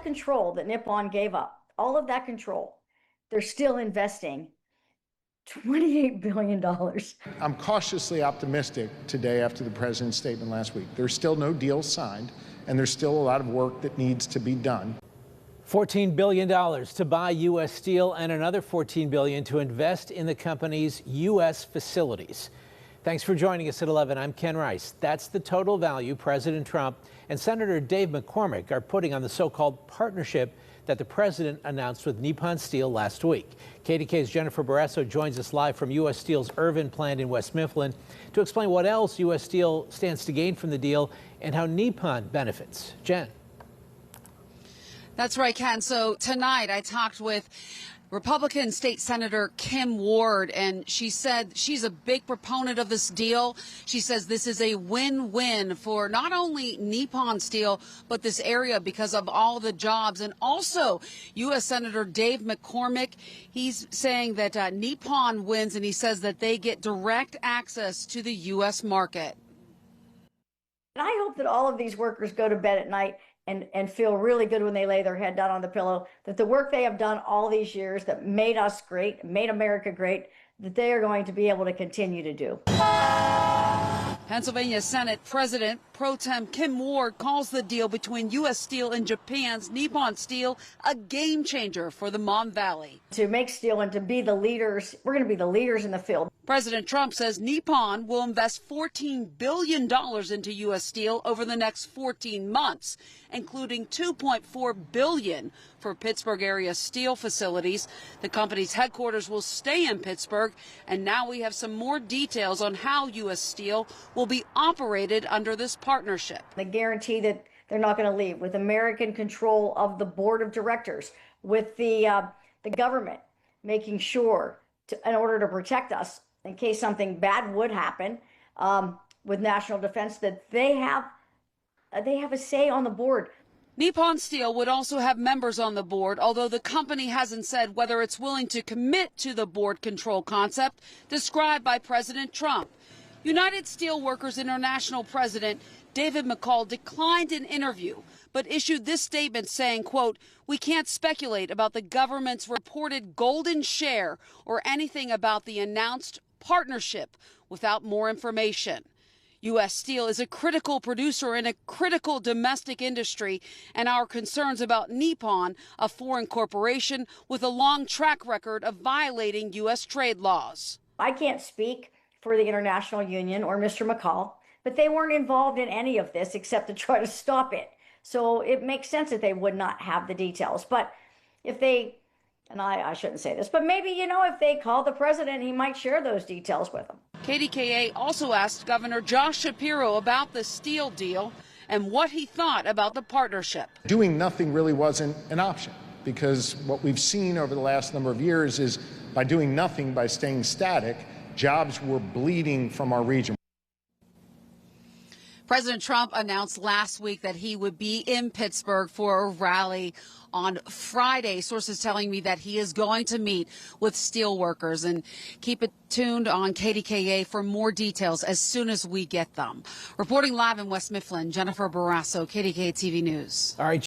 that control that Nippon gave up, all of that control, they're still investing $28 billion. I'm cautiously optimistic today after the president's statement last week. There's still no deal signed, and there's still a lot of work that needs to be done. $14 billion to buy U.S. Steel and another $14 billion to invest in the company's U.S. facilities. Thanks for joining us at 11. I'm Ken Rice. That's the total value President Trump and Senator Dave McCormick are putting on the so-called partnership that the president announced with Nippon Steel last week. KDKA's Jennifer Barrasso joins us live from U.S. Steel's Irvin plant in West Mifflin to explain what else U.S. Steel stands to gain from the deal and how Nippon benefits. Jen. That's right, Ken. So tonight I talked with Republican State Senator Kim Ward, and she said she's a big proponent of this deal. She says this is a win-win for not only Nippon Steel, but this area because of all the jobs. And also, U.S. Senator Dave McCormick, he's saying that Nippon wins, and he says that they get direct access to the U.S. market. And I hope that all of these workers go to bed at night and feel really good when they lay their head down on the pillow, that the work they have done all these years that made us great, made America great, that they are going to be able to continue to do. Pennsylvania Senate President Pro Tem Kim Ward calls the deal between U.S. Steel and Japan's Nippon Steel a game changer for the Mon Valley. To make steel and to be the leaders, we're going to be the leaders in the field. President Trump says Nippon will invest $14 billion into U.S. Steel over the next 14 months, including $2.4 billion for Pittsburgh area steel facilities. The company's headquarters will stay in Pittsburgh, and now we have some more details on how U.S. Steel will be operated under this partnership. They guarantee that they're not going to leave, with American control of the board of directors, with the government making sure, in order to protect us, in case something bad would happen with national defense, that they have a say on the board. Nippon Steel would also have members on the board, although the company hasn't said whether it's willing to commit to the board control concept described by President Trump. United Steelworkers International President David McCall declined an interview, but issued this statement saying, quote, "We can't speculate about the government's reported golden share or anything about the announced partnership without more information." U.S. Steel is a critical producer in a critical domestic industry, and our concerns about Nippon, a foreign corporation with a long track record of violating U.S. trade laws. I can't speak for the International Union or Mr. McCall, but they weren't involved in any of this except to try to stop it. So it makes sense that they would not have the details. But if they, and I shouldn't say this, but maybe, if they call the president, he might share those details with them. KDKA also asked Governor Gov Shapiro about the steel deal and what he thought about the partnership. Doing nothing really wasn't an option, because what we've seen over the last number of years is by doing nothing, by staying static, jobs were bleeding from our region. President Trump announced last week that he would be in Pittsburgh for a rally on Friday. Sources telling me that he is going to meet with steel workers, and keep it tuned on KDKA for more details as soon as we get them. Reporting live in West Mifflin, Jennifer Barrasso, KDKA-TV News. All right.